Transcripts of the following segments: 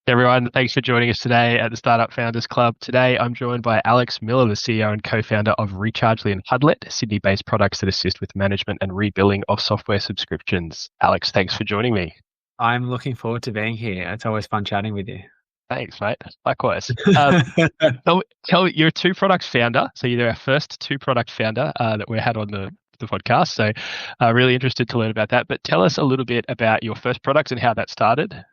Hey everyone, thanks for joining us today at the Startup Founders Club. Today, I'm joined by Alex Millar, the CEO and co-founder of Rechargely and Hudled, Sydney-based products that assist with management and rebilling of software subscriptions. Alex, thanks for joining me. I'm looking forward to being here. It's always fun chatting with you. Thanks, mate. Likewise. You're a two-product founder, so you're our first two-product founder that we had on the podcast. So, really interested to learn about that. But tell us a little bit about your first products and how that started.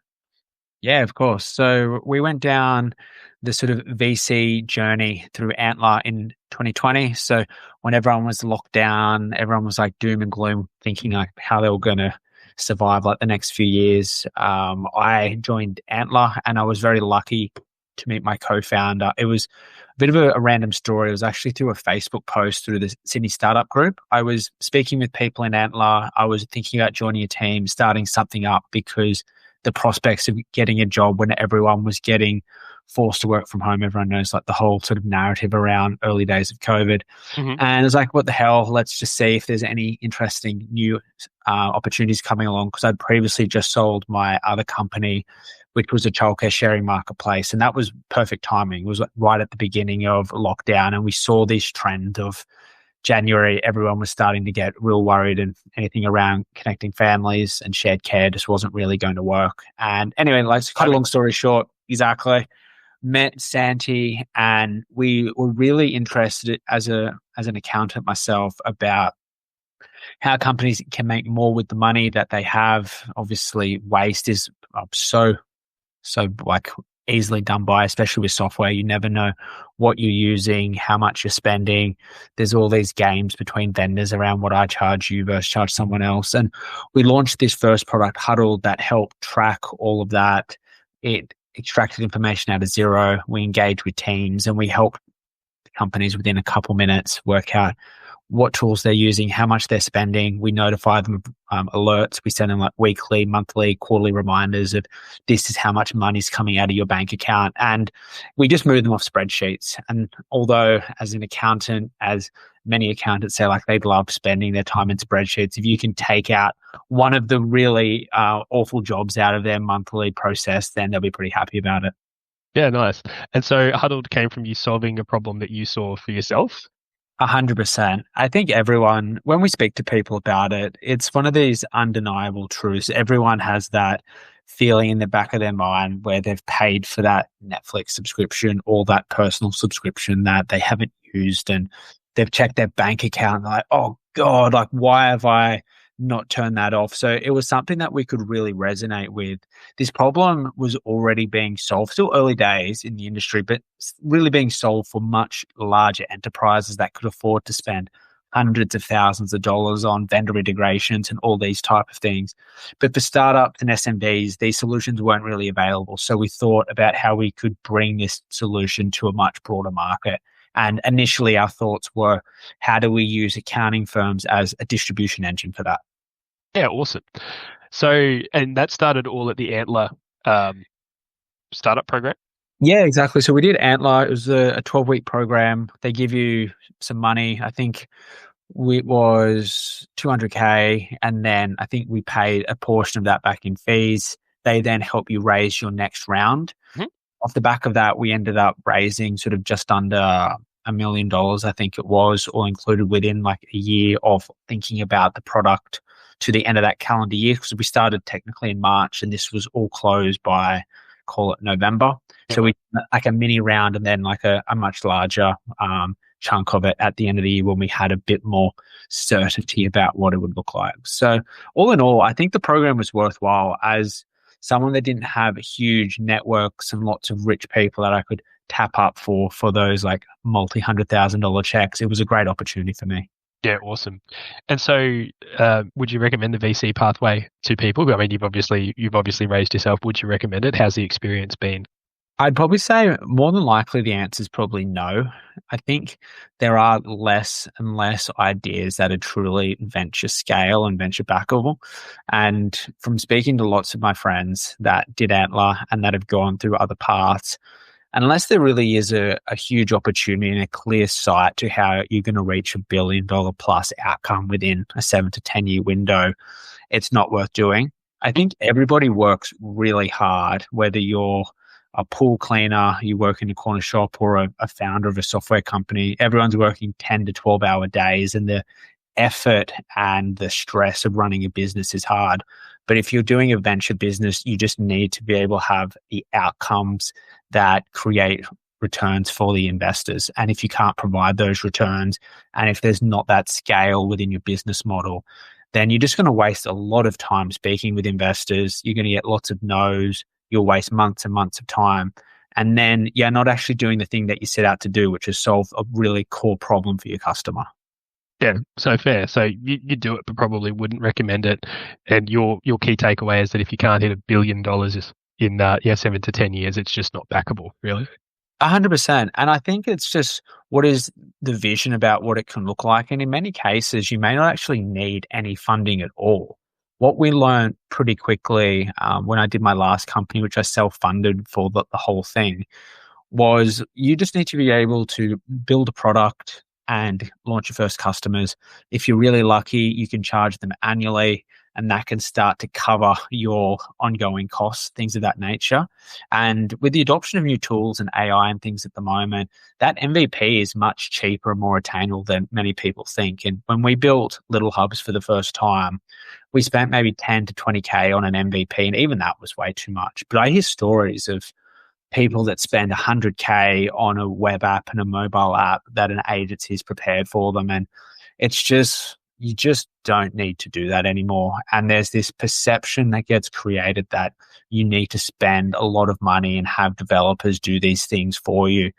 Yeah, of course. So we went down the sort of VC journey through Antler in 2020. So when everyone was locked down, everyone was like doom and gloom, thinking like how they were going to survive like the next few years. I joined Antler and I was very lucky to meet my co-founder. It was a bit of a random story. It was actually through a Facebook post through the Sydney Startup Group. I was speaking with people in Antler. I was thinking about joining a team, starting something up because the prospects of getting a job when everyone was getting forced to work from home. Everyone knows like the whole sort of narrative around early days of COVID. Mm-hmm. And it's like, what the hell? Let's just see if there's any interesting new opportunities coming along. Because I'd previously just sold my other company, which was a childcare sharing marketplace. And that was perfect timing. It was like right at the beginning of lockdown. And we saw this trend of January, everyone was starting to get real worried, and anything around connecting families and shared care just wasn't really going to work. And anyway, like to cut a long story short, exactly, met Santi, and we were really interested as an accountant myself about how companies can make more with the money that they have. Obviously, waste is so like easily done by, especially with software. You never know what you're using, how much you're spending. There's all these games between vendors around what I charge you versus charge someone else. And we launched this first product, Huddled, that helped track all of that. It extracted information out of zero. We engaged with teams and we helped companies within a couple minutes work out what tools they're using, how much they're spending. We notify them of alerts. We send them like weekly, monthly, quarterly reminders of this is how much money's coming out of your bank account. And we just move them off spreadsheets. And although as an accountant, as many accountants say, like they love spending their time in spreadsheets, if you can take out one of the really awful jobs out of their monthly process, then they'll be pretty happy about it. Yeah, nice. And so Huddled came from you solving a problem that you saw for yourself. 100%. I think everyone, when we speak to people about it, it's one of these undeniable truths. Everyone has that feeling in the back of their mind where they've paid for that Netflix subscription or that personal subscription that they haven't used, and they've checked their bank account and they're like, oh God, like why have I not turned that off? So it was something that we could really resonate with. This problem was already being solved, still early days in the industry, but really being solved for much larger enterprises that could afford to spend hundreds of thousands of dollars on vendor integrations and all these type of things. But for startups and SMBs, these solutions weren't really available. So we thought about how we could bring this solution to a much broader market. And initially our thoughts were, how do we use accounting firms as a distribution engine for that? Yeah, awesome. So, and that started all at the Antler startup program. Yeah, exactly. So we did Antler. It was a 12-week program. They give you some money. I think it was 200K. And then I think we paid a portion of that back in fees. They then help you raise your next round. Mhm. Off the back of that, we ended up raising sort of just under $1 million, I think it was, all included within like a year of thinking about the product to the end of that calendar year, because we started technically in March and this was all closed by, call it November. So we like a mini round and then like a much larger chunk of it at the end of the year when we had a bit more certainty about what it would look like. So all in all, I think the program was worthwhile. As someone that didn't have huge networks and lots of rich people that I could tap up for those like multi-$100,000 checks, it was a great opportunity for me. Yeah, awesome. And so, would you recommend the VC pathway to people? I mean, you've obviously raised yourself. Would you recommend it? How's the experience been? I'd probably say more than likely the answer is probably no. I think there are less and less ideas that are truly venture scale and venture backable. And from speaking to lots of my friends that did Antler and that have gone through other paths, unless there really is a huge opportunity and a clear sight to how you're going to reach $1 billion plus outcome within a 7 to 10 year window, it's not worth doing. I think everybody works really hard, whether you're a pool cleaner, you work in a corner shop, or a founder of a software company. Everyone's working 10 to 12-hour days, and the effort and the stress of running a business is hard. But if you're doing a venture business, you just need to be able to have the outcomes that create returns for the investors. And if you can't provide those returns, and if there's not that scale within your business model, then you're just going to waste a lot of time speaking with investors. You're going to get lots of no's. You'll waste months and months of time. And then you're not actually doing the thing that you set out to do, which is solve a really core problem for your customer. Yeah, so fair. So you do it, but probably wouldn't recommend it. And your key takeaway is that if you can't hit $1 billion in 7 to 10 years, it's just not backable, really. 100%. And I think it's just, what is the vision about what it can look like? And in many cases, you may not actually need any funding at all. What we learned pretty quickly when I did my last company, which I self-funded for the whole thing, was you just need to be able to build a product and launch your first customers. If you're really lucky, you can charge them annually, and that can start to cover your ongoing costs, things of that nature. And with the adoption of new tools and AI and things at the moment, that MVP is much cheaper and more attainable than many people think. And when we built Little Hubs for the first time, we spent maybe 10 to 20K on an MVP, and even that was way too much. But I hear stories of people that spend 100K on a web app and a mobile app that an agency is prepared for them. And it's just, you just don't need to do that anymore. And there's this perception that gets created that you need to spend a lot of money and have developers do these things for you.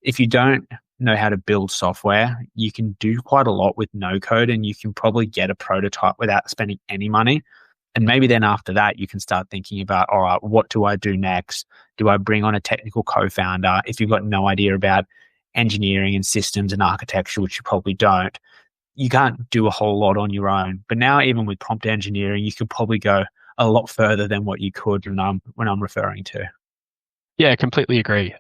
If you don't know how to build software, you can do quite a lot with no code, and you can probably get a prototype without spending any money. And maybe then after that, you can start thinking about, all right, what do I do next? Do I bring on a technical co-founder? If you've got no idea about engineering and systems and architecture, which you probably don't, you can't do a whole lot on your own. But now, even with prompt engineering, you could probably go a lot further than what you could when I'm referring to. Yeah, I completely agree.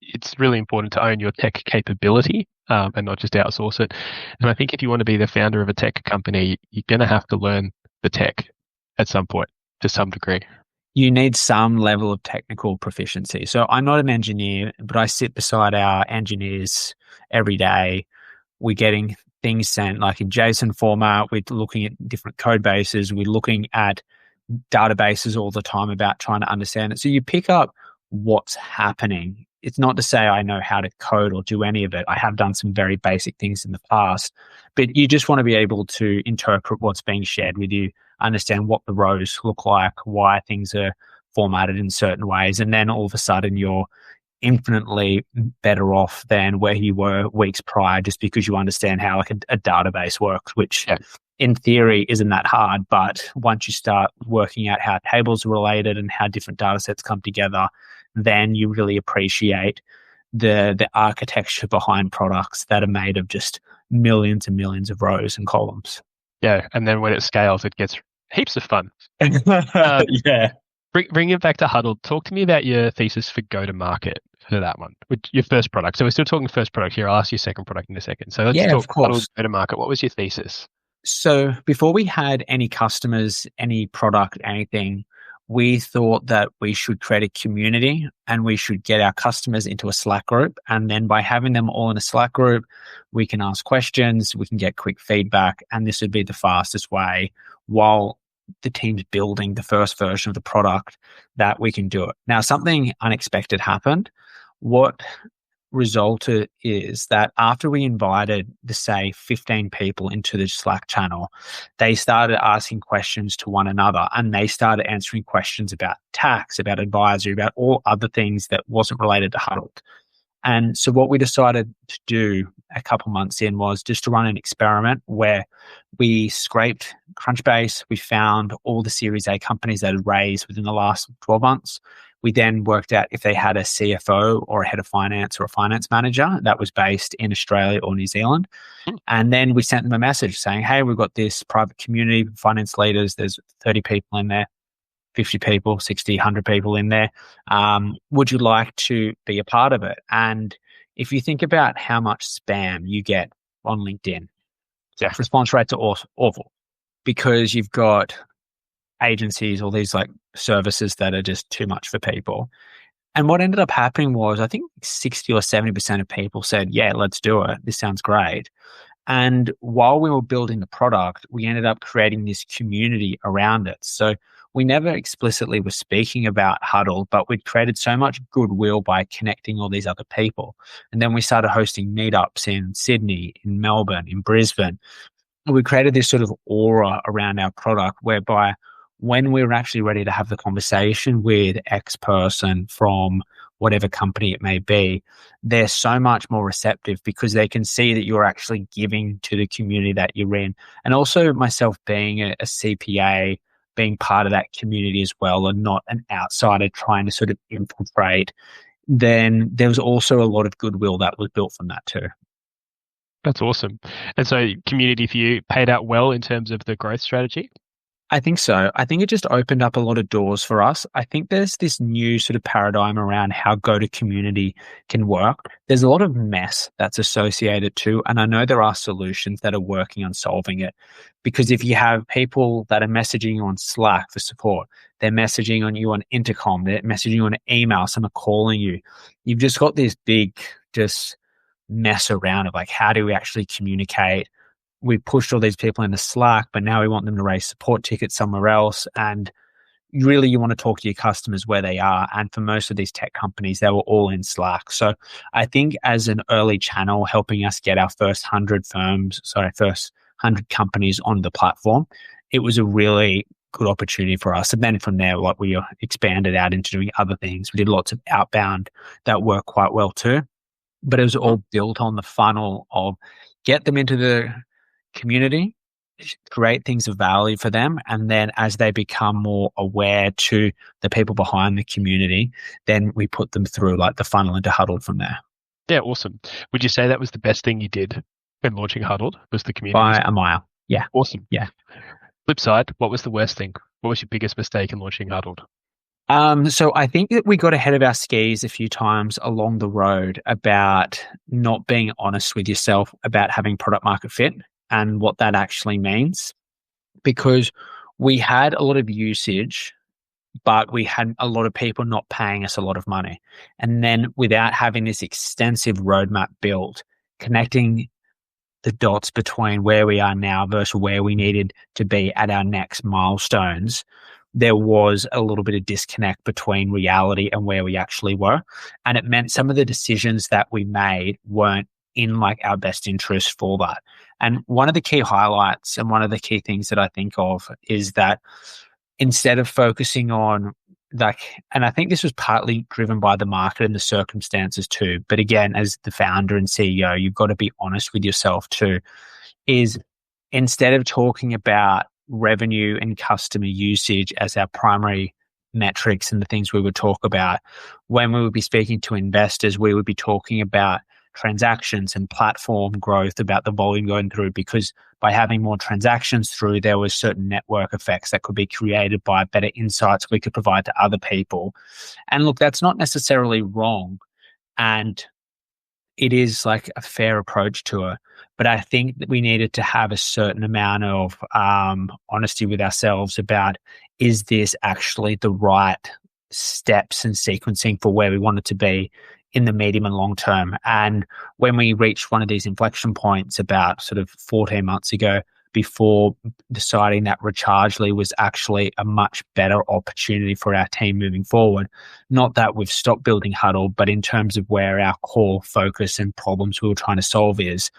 It's really important to own your tech capability and not just outsource it. And I think if you want to be the founder of a tech company, you're going to have to learn the tech at some point, to some degree. You need some level of technical proficiency. So I'm not an engineer, but I sit beside our engineers every day. We're getting things sent like in JSON format. We're looking at different code bases. We're looking at databases all the time about trying to understand it. So you pick up what's happening. It's not to say I know how to code or do any of it. I have done some very basic things in the past, but you just want to be able to interpret what's being shared with you, understand what the rows look like, why things are formatted in certain ways, and then all of a sudden you're infinitely better off than where you were weeks prior, just because you understand how like a database works, which in theory isn't that hard. But once you start working out how tables are related and how different data sets come together, then you really appreciate the architecture behind products that are made of just millions and millions of rows and columns. Yeah, and then when it scales, it gets heaps of fun. Yeah. Bring it back to Hudled. Talk to me about your thesis for go-to-market for that one, with your first product. So we're still talking first product here. I'll ask you second product in a second. So let's talk Hudled go-to-market. What was your thesis? So before we had any customers, any product, anything, we thought that we should create a community and we should get our customers into a Slack group. And then by having them all in a Slack group, we can ask questions, we can get quick feedback, and this would be the fastest way while the team's building the first version of the product that we can do it. Now, something unexpected happened. What resulted is that after we invited the, say, 15 people into the Slack channel, they started asking questions to one another, and they started answering questions about tax, about advisory, about all other things that wasn't related to Hudled. And so what we decided to do a couple months in was just to run an experiment where we scraped Crunchbase. We found all the Series A companies that had raised within the last 12 months. We then worked out if they had a CFO or a head of finance or a finance manager that was based in Australia or New Zealand. And then we sent them a message saying, hey, we've got this private community, finance leaders. There's 30 people in there, 50 people, 60, 100 people in there. Would you like to be a part of it? And if you think about how much spam you get on LinkedIn, response rates are awful because you've got agencies, all these like services that are just too much for people. And what ended up happening was, I think 60 or 70% of people said, yeah, let's do it. This sounds great. And while we were building the product, we ended up creating this community around it. So we never explicitly were speaking about Huddle, but we'd created so much goodwill by connecting all these other people. And then we started hosting meetups in Sydney, in Melbourne, in Brisbane. And we created this sort of aura around our product whereby when we were actually ready to have the conversation with X person from whatever company it may be, they're so much more receptive because they can see that you're actually giving to the community that you're in. And also myself being a CPA, being part of that community as well and not an outsider trying to sort of infiltrate, then there was also a lot of goodwill that was built from that too. That's awesome. And so community for you paid out well in terms of the growth strategy? I think so. I think it just opened up a lot of doors for us. I think there's this new sort of paradigm around how go-to-community can work. There's a lot of mess that's associated too, and I know there are solutions that are working on solving it. Because if you have people that are messaging you on Slack for support, they're messaging on you on intercom, they're messaging you on email, someone calling you, you've just got this big just mess around of like, how do we actually communicate? We pushed all these people into Slack, but now we want them to raise support tickets somewhere else. And really, you want to talk to your customers where they are. And for most of these tech companies, they were all in Slack. So I think as an early channel, helping us get our first 100 companies on the platform, it was a really good opportunity for us. And then from there, like we expanded out into doing other things. We did lots of outbound that worked quite well too. But it was all built on the funnel of get them into the community, create things of value for them, and then as they become more aware to the people behind the community, then we put them through like the funnel into Huddled from there. Yeah, awesome. Would you say that was the best thing you did when launching Huddled, was the community? By a mile. Yeah. Awesome. Yeah. Flip side, what was the worst thing? What was your biggest mistake in launching Huddled? So I think that we got ahead of our skis a few times along the road about not being honest with yourself about having product market fit and what that actually means, because we had a lot of usage, but we had a lot of people not paying us a lot of money. And then without having this extensive roadmap built, connecting the dots between where we are now versus where we needed to be at our next milestones, there was a little bit of disconnect between reality and where we actually were. And it meant some of the decisions that we made weren't in like our best interest for that. And one of the key highlights and one of the key things that I think of is that instead of focusing on like, and I think this was partly driven by the market and the circumstances too, but again, as the founder and CEO, you've got to be honest with yourself too, is instead of talking about revenue and customer usage as our primary metrics and the things we would talk about, when we would be speaking to investors, we would be talking about transactions and platform growth, about the volume going through, because by having more transactions through, there was certain network effects that could be created by better insights we could provide to other people. And look, that's not necessarily wrong. And it is like a fair approach to it. But I think that we needed to have a certain amount of honesty with ourselves about, is this actually the right steps and sequencing for where we want it to be in the medium and long term? And when we reached one of these inflection points about sort of 14 months ago, before deciding that Rechargly was actually a much better opportunity for our team moving forward, not that we've stopped building Huddle, but in terms of where our core focus and problems we were trying to solve is,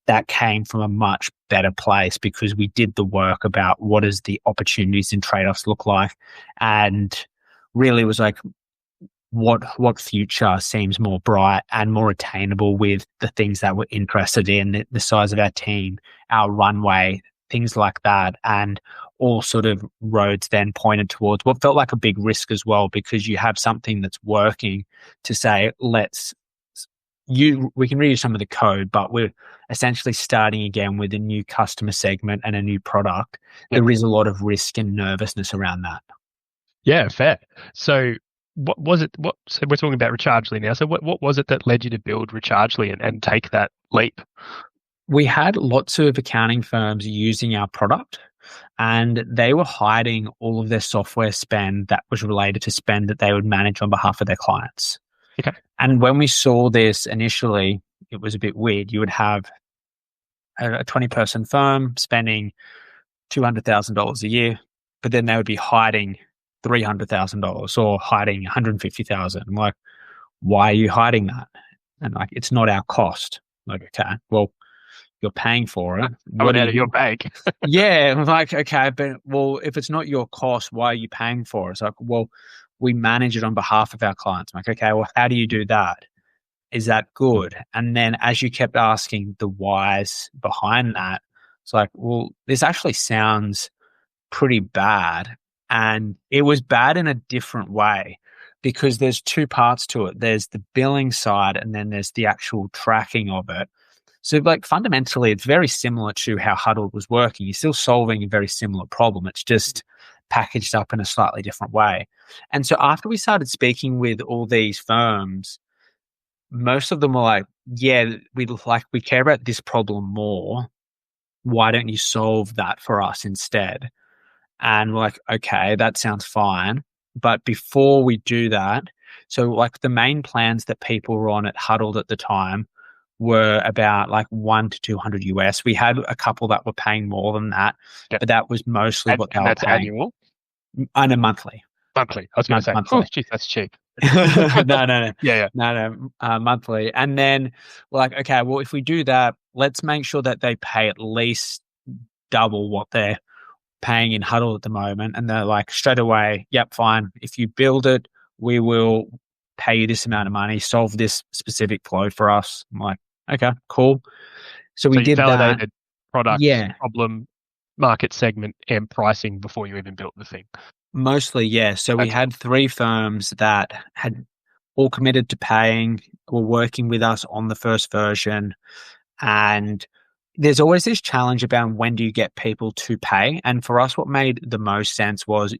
that came from a much better place because we did the work about what does the opportunities and trade-offs look like, and really was like, what future seems more bright and more attainable with the things that we're interested in, the size of our team, our runway, things like that. And all sort of roads then pointed towards what felt like a big risk as well, because you have something that's working to say, we can read some of the code, but we're essentially starting again with a new customer segment and a new product. Yep. There is a lot of risk and nervousness around that. Yeah, fair. So what was it? So we're talking about Rechargely now. So what was it that led you to build Rechargely and take that leap? We had lots of accounting firms using our product, and they were hiding all of their software spend that was related to spend that they would manage on behalf of their clients. Okay. And when we saw this initially, it was a bit weird. You would have a 20-person firm spending $200,000 a year, but then they would be hiding $300,000 or hiding $150,000. I'm like, why are you hiding that? And like, it's not our cost. Like, okay, well, you're paying for it. What out of your bank? Yeah, I'm like, okay, but well, if it's not your cost, why are you paying for it? It's like, well, we manage it on behalf of our clients. I'm like, okay, well, how do you do that? Is that good? And then as you kept asking the whys behind that, it's like, well, this actually sounds pretty bad. And it was bad in a different way because there's two parts to it. There's the billing side and then there's the actual tracking of it. So like fundamentally, it's very similar to how Hudled was working. You're still solving a very similar problem. It's just packaged up in a slightly different way. And so after we started speaking with all these firms, most of them were like, yeah, we care about this problem more. Why don't you solve that for us instead? And we're like, okay, that sounds fine. But before we do that, so like the main plans that people were on at Hudled at the time were about like 1 to 200 US. We had a couple that were paying more than that, but that was mostly what they were that's paying. Annual? And a monthly. Monthly. I was going to say, monthly. Oh, geez, that's cheap. No. Yeah. No, monthly. And then we're like, okay, well, if we do that, let's make sure that they pay at least double what they're paying in Hudled at the moment. And they're like, straight away, yep, fine. If you build it, we will pay you this amount of money, solve this specific flow for us. I'm like, okay, cool. So we did validated that. Product, problem, market segment, and pricing before you even built the thing. Mostly, yeah. So we had 3 firms that had all committed to paying, were working with us on the first version. And there's always this challenge about when do you get people to pay. And for us, what made the most sense was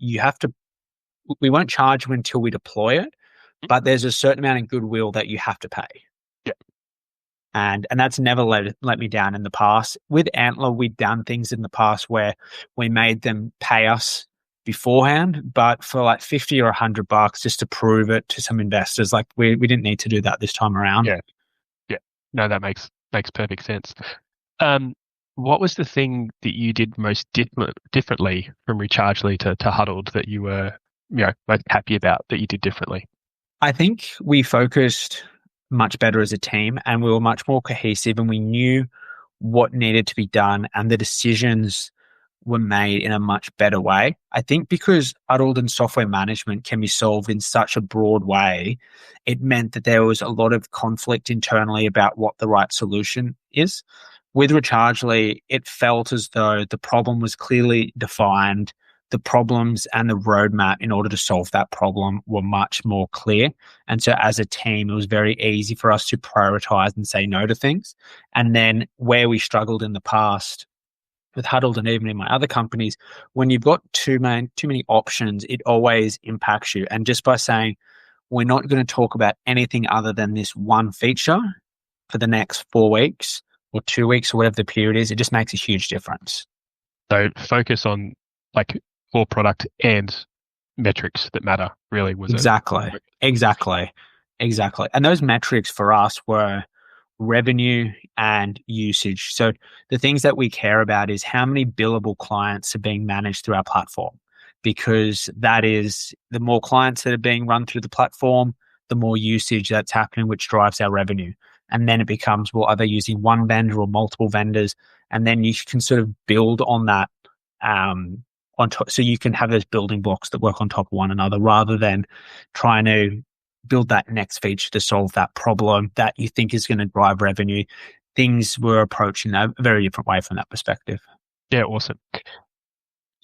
we won't charge you until we deploy it, but there's a certain amount of goodwill that you have to pay. Yeah. And that's never let me down in the past. With Antler, we'd done things in the past where we made them pay us beforehand, but for like $50 or $100 just to prove it to some investors. Like we didn't need to do that this time around. Yeah. No, that makes perfect sense. What was the thing that you did most differently from Rechargly to Hudled that you were most happy about that you did differently? I think we focused much better as a team and we were much more cohesive and we knew what needed to be done and the decisions were made in a much better way. I think because Hudled and software management can be solved in such a broad way, it meant that there was a lot of conflict internally about what the right solution is. With Rechargely, it felt as though the problem was clearly defined. The problems and the roadmap in order to solve that problem were much more clear. And so as a team, it was very easy for us to prioritize and say no to things. And then where we struggled in the past with Hudled and even in my other companies, when you've got too many options, it always impacts you. And just by saying, we're not going to talk about anything other than this one feature for the next 4 weeks or 2 weeks or whatever the period is, it just makes a huge difference. So focus on like core product and metrics that matter really was Exactly. And those metrics for us were revenue and usage. So the things that we care about is how many billable clients are being managed through our platform, because that is the more clients that are being run through the platform, the more usage that's happening, which drives our revenue. And then it becomes, well, are they using one vendor or multiple vendors? And then you can sort of build on that on top. So you can have those building blocks that work on top of one another rather than trying to build that next feature to solve that problem that you think is going to drive revenue. Things were approached in a very different way from that perspective. Yeah, awesome.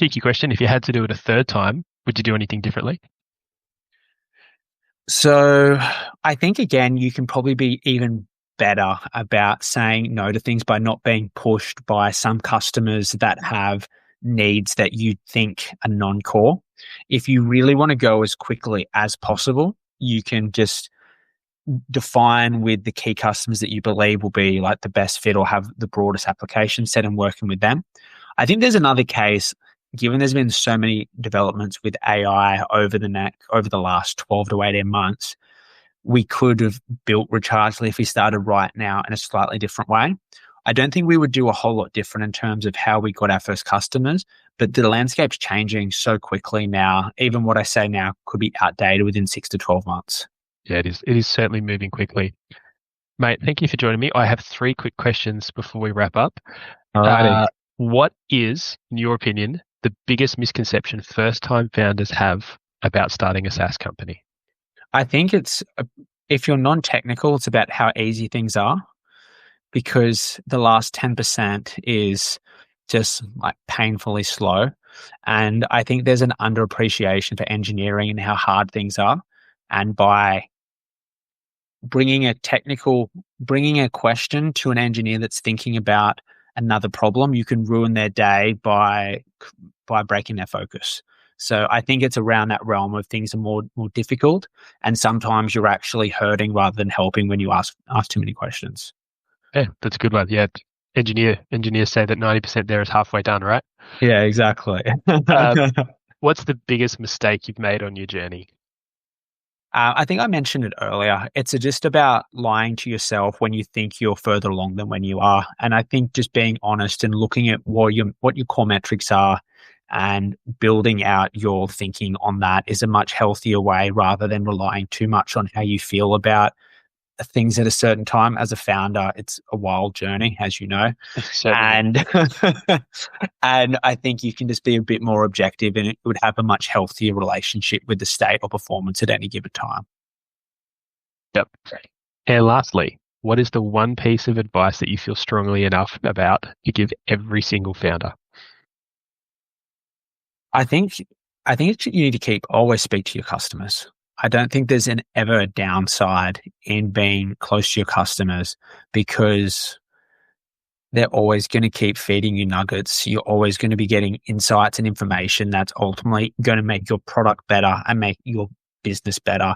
Cheeky question. If you had to do it a third time, would you do anything differently? So I think, again, you can probably be even better about saying no to things by not being pushed by some customers that have needs that you think are non-core. If you really want to go as quickly as possible, you can just define with the key customers that you believe will be like the best fit or have the broadest application set and working with them. I think there's another case, given there's been so many developments with AI over the last 12 to 18 months, we could have built Rechargely if we started right now in a slightly different way. I don't think we would do a whole lot different in terms of how we got our first customers, but the landscape's changing so quickly now. Even what I say now could be outdated within 6 to 12 months. Yeah, it is. It is certainly moving quickly. Mate, thank you for joining me. I have 3 quick questions before we wrap up. Alrighty. What is, in your opinion, the biggest misconception first-time founders have about starting a SaaS company? I think if you're non-technical, it's about how easy things are, because the last 10% is just like painfully slow. And I think there's an underappreciation for engineering and how hard things are. And by bringing a question to an engineer that's thinking about another problem, you can ruin their day by breaking their focus. So I think it's around that realm of things are more difficult, and sometimes you're actually hurting rather than helping when you ask too many questions. Yeah, that's a good one. Yeah, engineers say that 90% there is halfway done, right? Yeah, exactly. What's the biggest mistake you've made on your journey? I think I mentioned it earlier. It's just about lying to yourself when you think you're further along than when you are. And I think just being honest and looking at what your core metrics are and building out your thinking on that is a much healthier way, rather than relying too much on how you feel about things at a certain time. As a founder, it's a wild journey, as you know. And and I think you can just be a bit more objective, and it would have a much healthier relationship with the state or performance at any given time. Yep. And lastly, what is the one piece of advice that you feel strongly enough about to give every single founder? I think you need to always speak to your customers. I don't think there's ever a downside in being close to your customers, because they're always going to keep feeding you nuggets. You're always going to be getting insights and information that's ultimately going to make your product better and make your business better.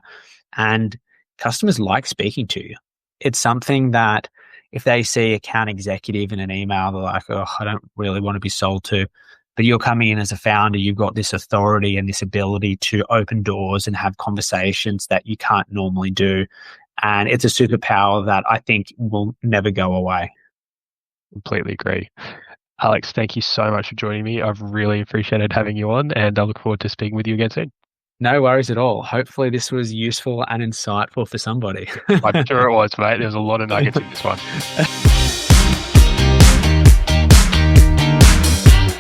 And customers like speaking to you. It's something that if they see account executive in an email, they're like, oh, I don't really want to be sold to. But you're coming in as a founder, you've got this authority and this ability to open doors and have conversations that you can't normally do. And it's a superpower that I think will never go away. Completely agree. Alex, thank you so much for joining me. I've really appreciated having you on, and I look forward to speaking with you again soon. No worries at all. Hopefully this was useful and insightful for somebody. I'm sure it was, mate. There's a lot of nuggets in this one.